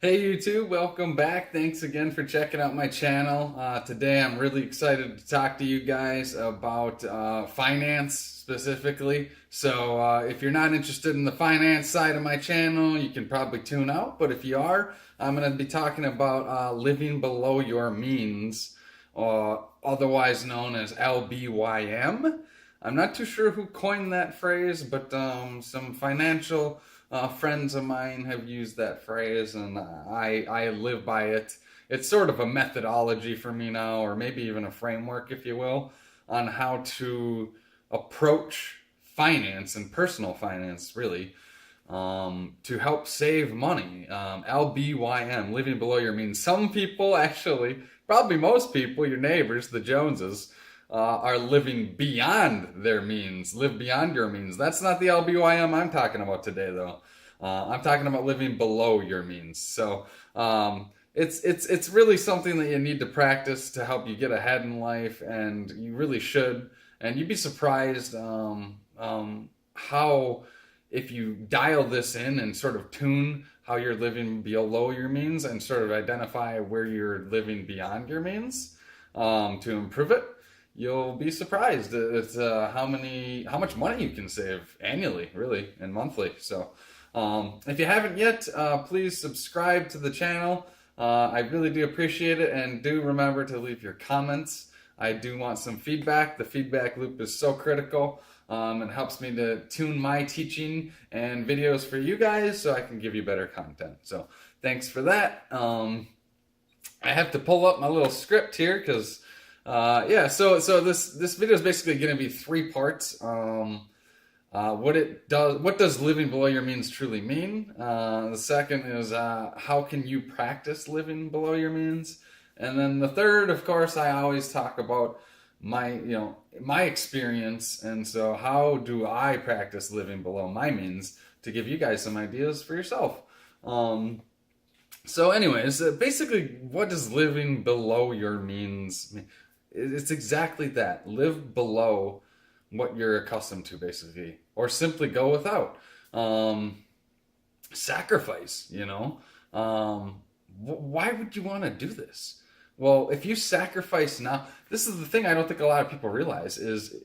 Hey YouTube, welcome back. Thanks again for checking out my channel. Today I'm really excited to talk to you guys about finance specifically. So if you're not interested in the finance side of my channel, you can probably tune out. But if you are, I'm going to be talking about living below your means, otherwise known as LBYM. I'm not too sure who coined that phrase, but some financial friends of mine have used that phrase, and I live by it. It's sort of a methodology for me now, or maybe even a framework, if you will, on how to approach finance and personal finance, really, to help save money. LBYM, living below your means. Some people, actually, probably most people, your neighbors, the Joneses, are living beyond their means. Live beyond your means. That's not the LBYM I'm talking about today, though. I'm talking about living below your means. So it's really something that you need to practice to help you get ahead in life, and you really should. And you'd be surprised how, if you dial this in and sort of tune how you're living below your means and sort of identify where you're living beyond your means, to improve it, you'll be surprised at how much money you can save annually, really, and monthly. So if you haven't yet, please subscribe to the channel. I really do appreciate it, and do remember to leave your comments. I do want some feedback. The feedback loop is so critical. It helps me to tune my teaching and videos for you guys so I can give you better content. So thanks for that. I have to pull up my little script here because so this video is basically going to be three parts. What does living below your means truly mean? The second is how can you practice living below your means? And then the third, of course, I always talk about my experience, and so how do I practice living below my means to give you guys some ideas for yourself. So anyways, basically, what does living below your means mean? It's exactly that. Live below what you're accustomed to, basically, or simply go without. Sacrifice, why would you want to do this? Well, if you sacrifice now, this is the thing I don't think a lot of people realize is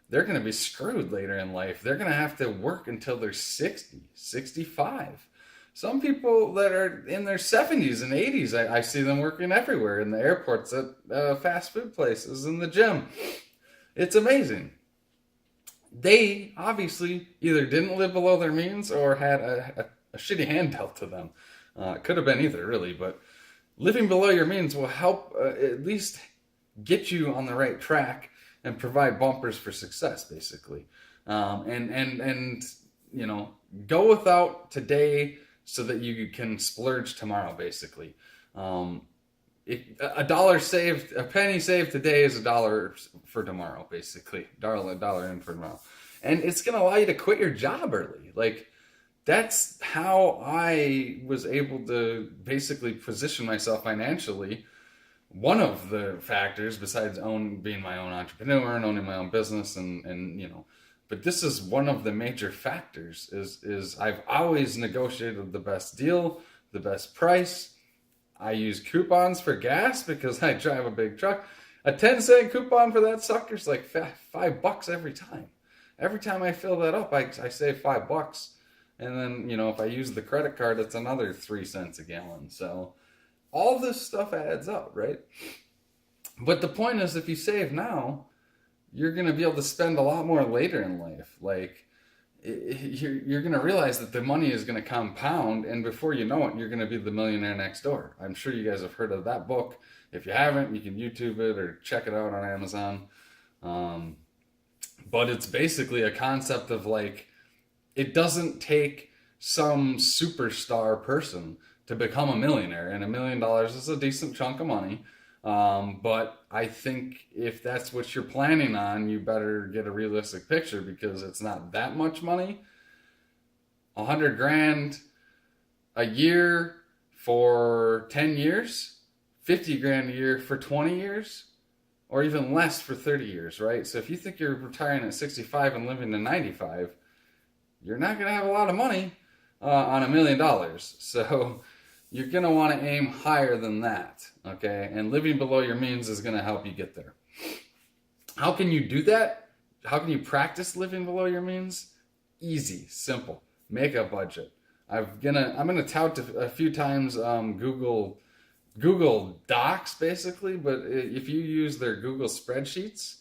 they're going to be screwed later in life. They're going to have to work until they're 60, 65. Some people that are in their 70s and 80s, I see them working everywhere, in the airports, at fast food places, in the gym. It's amazing. They obviously either didn't live below their means or had a shitty hand dealt to them. Could have been either, really, but living below your means will help at least get you on the right track and provide bumpers for success, basically. And go without today so that you can splurge tomorrow, basically. If a penny saved today is $1 for tomorrow, basically. Dollar in for tomorrow. And it's going to allow you to quit your job early. Like, that's how I was able to basically position myself financially. One of the factors, besides being my own entrepreneur and owning my own business, but this is one of the major factors, is I've always negotiated the best deal, the best price. I use coupons for gas because I drive a big truck. A 10-cent coupon for that sucker's like $5 every time. Every time I fill that up, I save $5. And then, if I use the credit card, it's another 3 cents a gallon. So all this stuff adds up, right? But the point is, if you save now, you're going to be able to spend a lot more later in life. Like, you're going to realize that the money is going to compound, and before you know it, you're going to be the millionaire next door. I'm sure you guys have heard of that book. If you haven't, you can YouTube it or check it out on Amazon. But it's basically a concept of, like, it doesn't take some superstar person to become a millionaire, and $1 million is a decent chunk of money. But I think if that's what you're planning on, you better get a realistic picture, because it's not that much money. 100 grand a year for 10 years, 50 grand a year for 20 years, or even less for 30 years, right? So if you think you're retiring at 65 and living to 95, you're not going to have a lot of money on $1 million. So you're going to want to aim higher than that, okay? And living below your means is going to help you get there. How can you do that? How can you practice living below your means? Easy, simple. Make a budget. I'm gonna tout a few times Google Docs basically, but if you use their Google spreadsheets,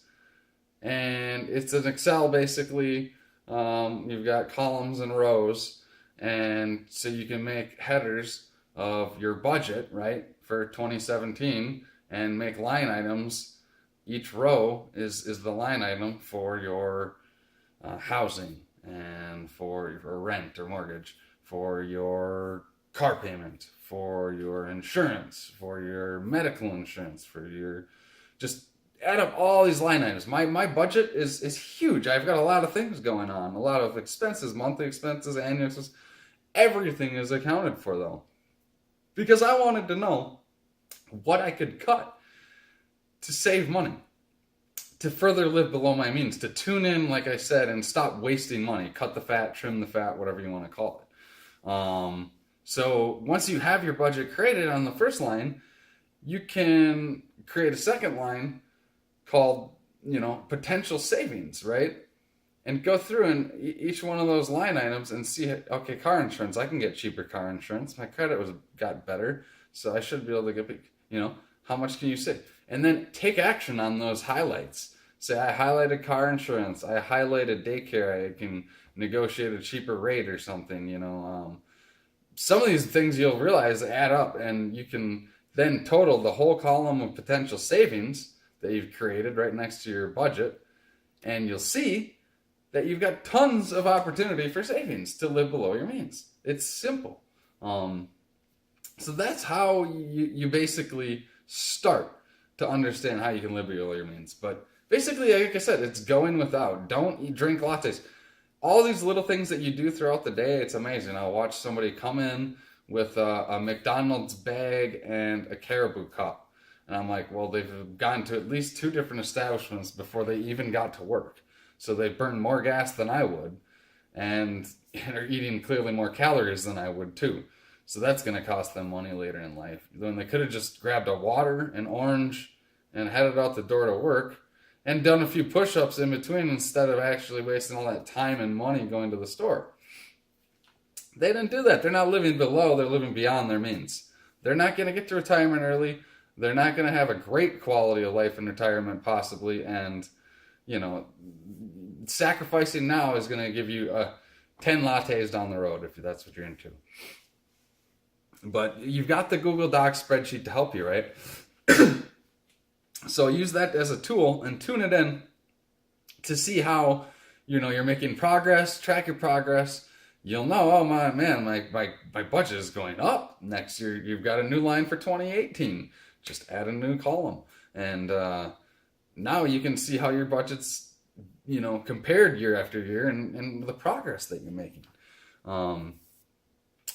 and it's an Excel basically, you've got columns and rows, and so you can make headers of your budget, right, for 2017, and make line items. Each row is the line item for your housing, and for your rent or mortgage, for your car payment, for your insurance, for your medical insurance, for your, just add up all these line items. My budget is huge. I've got a lot of things going on, a lot of expenses, monthly expenses, annual expenses. Everything is accounted for though, because I wanted to know what I could cut to save money, to further live below my means, to tune in, like I said, and stop wasting money. Cut the fat, trim the fat, whatever you want to call it. So once you have your budget created on the first line, you can create a second line called, potential savings, right? And go through and each one of those line items and see, okay, car insurance, I can get cheaper car insurance. My credit got better, so I should be able to get, how much can you save? And then take action on those highlights. Say, I highlighted car insurance. I highlighted daycare. I can negotiate a cheaper rate or something, Some of these things you'll realize add up, and you can then total the whole column of potential savings that you've created right next to your budget, and you'll see that you've got tons of opportunity for savings to live below your means. It's simple. So that's how you basically start to understand how you can live below your means. But basically, like I said, it's going without. Don't drink lattes. All these little things that you do throughout the day, it's amazing. I'll watch somebody come in with a McDonald's bag and a Caribou cup. And I'm like, well, they've gone to at least 2 different establishments before they even got to work. So they burn more gas than I would, and are eating clearly more calories than I would too. So that's going to cost them money later in life. Then they could have just grabbed a water, an orange, and headed out the door to work, and done a few push-ups in between instead of actually wasting all that time and money going to the store. They didn't do that. They're not living below, they're living beyond their means. They're not going to get to retirement early. They're not going to have a great quality of life in retirement possibly, and sacrificing now is going to give you 10 lattes down the road if that's what you're into. But you've got the Google Docs spreadsheet to help you, right? So use that as a tool and tune it in to see how you're making progress. Track your progress. You'll know, oh my budget is going up. Next year you've got a new line for 2018. Just add a new column, and now you can see how your budget's compared year after year, and the progress that you're making.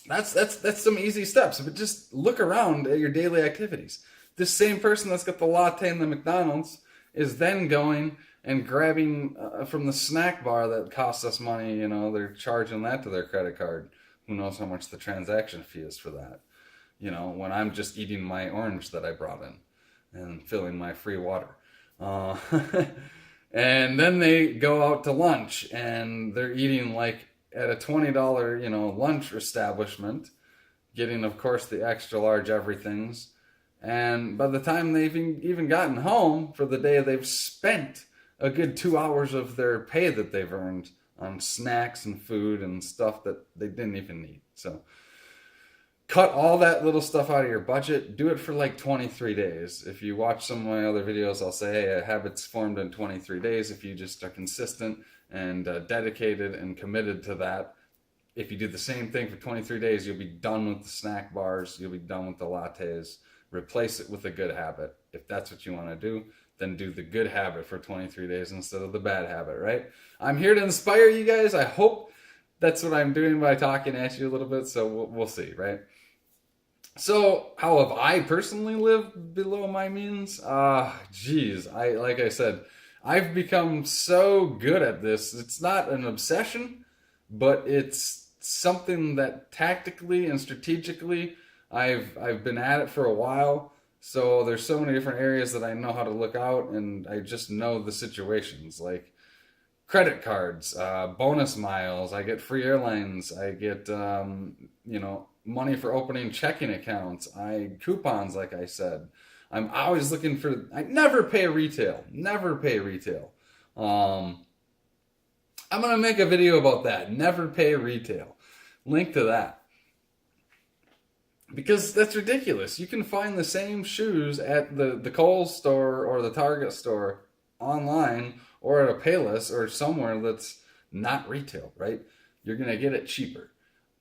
That's some easy steps, but just look around at your daily activities. This same person that's got the latte in the McDonald's is then going and grabbing from the snack bar that costs us money. They're charging that to their credit card. Who knows how much the transaction fee is for that? When I'm just eating my orange that I brought in and filling my free water. And then they go out to lunch and they're eating like at a $20, lunch establishment, getting, of course, the extra large everythings. And by the time they've even gotten home for the day, they've spent a good 2 hours of their pay that they've earned on snacks and food and stuff that they didn't even need. So cut all that little stuff out of your budget. Do it for like 23 days. If you watch some of my other videos, I'll say, hey, a habit's formed in 23 days. If you just are consistent and dedicated and committed to that, if you do the same thing for 23 days, you'll be done with the snack bars. You'll be done with the lattes. Replace it with a good habit. If that's what you want to do, then do the good habit for 23 days instead of the bad habit, right? I'm here to inspire you guys. I hope that's what I'm doing by talking at you a little bit, so we'll see, right? So how have I personally lived below my means? Like I said, I've become so good at this. It's not an obsession, but it's something that tactically and strategically I've been at it for a while, so there's so many different areas that I know how to look out, and I just know the situations like credit cards, bonus miles. I get free airlines. I get money for opening checking accounts. I coupons, like I said. I'm always looking for. I never pay retail. Never pay retail. Um, I'm gonna make a video about that. Never pay retail. Link to that because that's ridiculous. You can find the same shoes at the Kohl's store or the Target store online or at a Payless or somewhere that's not retail, right? You're gonna get it cheaper.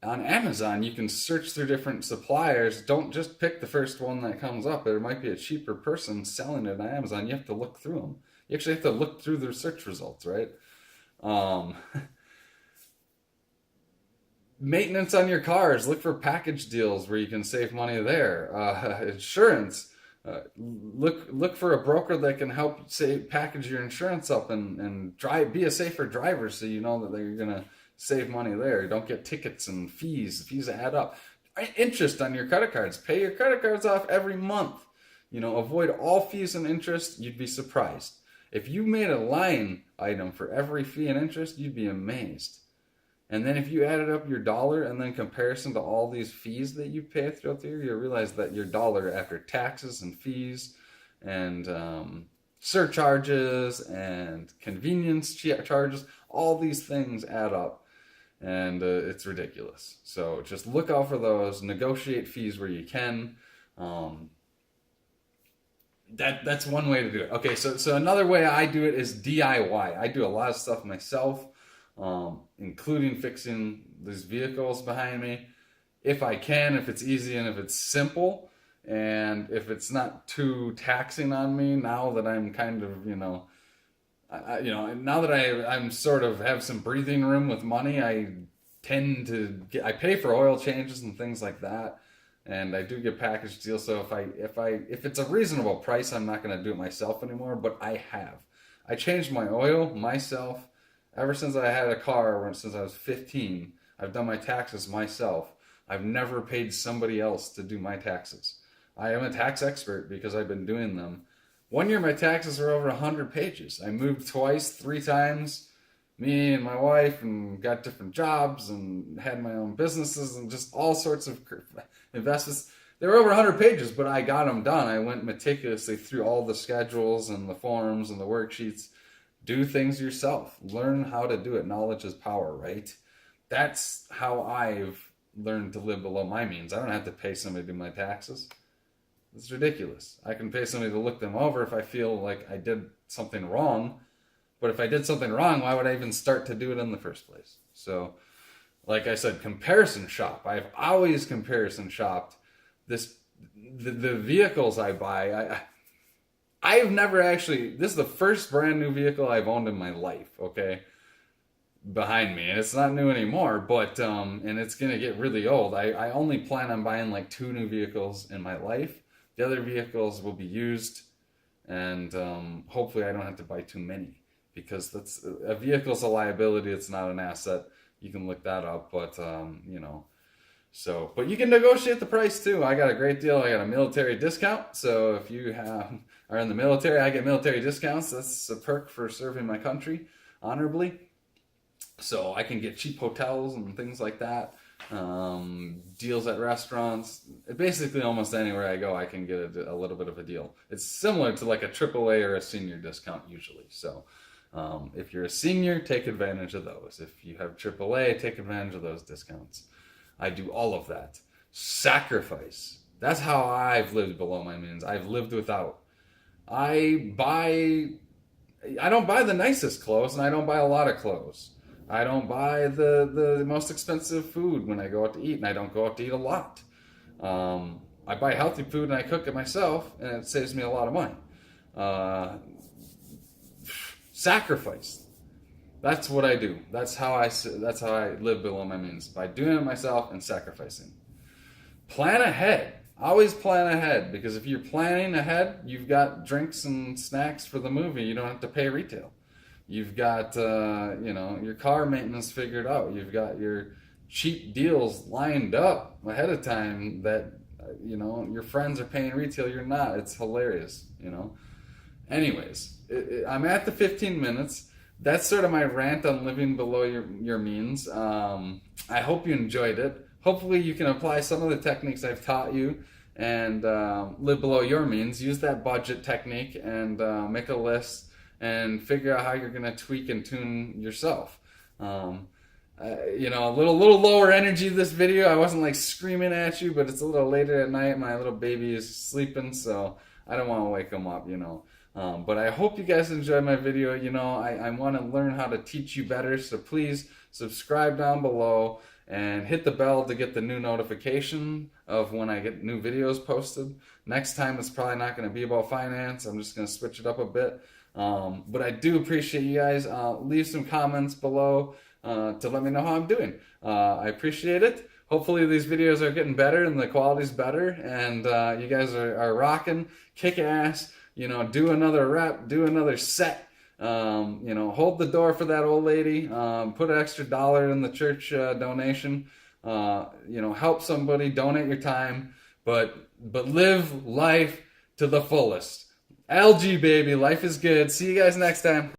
On Amazon, you can search through different suppliers. Don't just pick the first one that comes up. There might be a cheaper person selling it on Amazon. You have to look through them. You actually have to look through their search results, right? Um, Maintenance on your cars. Look for package deals where you can save money there. Insurance. Look for a broker that can help say package your insurance up and drive be a safer driver so you know that you're gonna save money there. Don't get tickets and fees. Fees add up. Interest on your credit cards. Pay your credit cards off every month. Avoid all fees and interest. You'd be surprised. If you made a line item for every fee and interest, you'd be amazed. And then if you added up your dollar and then comparison to all these fees that you pay throughout the year, you realize that your dollar after taxes and fees and surcharges and convenience charges, all these things add up. And it's ridiculous. So just look out for those. Negotiate fees where you can. That's one way to do it. Okay, so another way I do it is DIY. I do a lot of stuff myself, including fixing these vehicles behind me. If I can, if it's easy and if it's simple, and if it's not too taxing on me now that I'm kind of, now that I'm sort of have some breathing room with money, I tend to I pay for oil changes and things like that. And I do get package deals, so if it's a reasonable price, I'm not going to do it myself anymore. But I have. I changed my oil myself ever since I had a car. Since I was 15, I've done my taxes myself. I've never paid somebody else to do my taxes. I am a tax expert because I've been doing them. One year, my taxes were over 100 pages. I moved twice, 3 times. Me and my wife, and got different jobs and had my own businesses and just all sorts of investments. They were over 100 pages, but I got them done. I went meticulously through all the schedules and the forms and the worksheets. Do things yourself. Learn how to do it. Knowledge is power, right? That's how I've learned to live below my means. I don't have to pay somebody to do my taxes. It's ridiculous. I can pay somebody to look them over if I feel like I did something wrong. But if I did something wrong, why would I even start to do it in the first place? So, like I said, comparison shop. I've always comparison shopped. The vehicles I buy. I've never actually. This is the first brand new vehicle I've owned in my life. Okay, behind me, and it's not new anymore. But and it's gonna get really old. I only plan on buying like 2 new vehicles in my life. The other vehicles will be used, and hopefully I don't have to buy too many. Because a vehicle's a liability, it's not an asset. You can look that up, but but you can negotiate the price too. I got a great deal. I got a military discount, so if you are in the military, I get military discounts. That's a perk for serving my country honorably. So I can get cheap hotels and things like that. Deals at restaurants. Basically, almost anywhere I go, I can get a little bit of a deal. It's similar to like a AAA or a senior discount usually. So. If you're a senior, take advantage of those. If you have AAA, take advantage of those discounts. I do all of that. Sacrifice. That's how I've lived below my means. I've lived without. I don't buy the nicest clothes, and I don't buy a lot of clothes. I don't buy the most expensive food when I go out to eat, and I don't go out to eat a lot. I buy healthy food, and I cook it myself, and it saves me a lot of money. Sacrifice. That's what I do. That's how I live below my means, by doing it myself and sacrificing. Plan ahead. Always plan ahead, because if you're planning ahead, you've got drinks and snacks for the movie. You don't have to pay retail. You've got your car maintenance figured out. You've got your cheap deals lined up ahead of time that Your friends are paying retail, you're not. It's hilarious. Anyways, I'm at the 15 minutes. That's sort of my rant on living below your means. I hope you enjoyed it. Hopefully you can apply some of the techniques I've taught you and live below your means. Use that budget technique and make a list and figure out how you're going to tweak and tune yourself. A little lower energy this video. I wasn't like screaming at you, but it's a little later at night. My little baby is sleeping, so I don't want to wake him up, But I hope you guys enjoyed my video. I want to learn how to teach you better, so please subscribe down below and hit the bell to get the new notification of when I get new videos posted. Next time it's probably not going to be about finance. I'm just going to switch it up a bit. But I do appreciate you guys. Leave some comments below to let me know how I'm doing. I appreciate it. Hopefully these videos are getting better and the quality's better, and you guys are rocking, kick ass. Do another rep, do another set. Hold the door for that old lady. Put an extra $1 in the church donation. Help somebody, donate your time, but live life to the fullest. LG, baby, life is good. See you guys next time.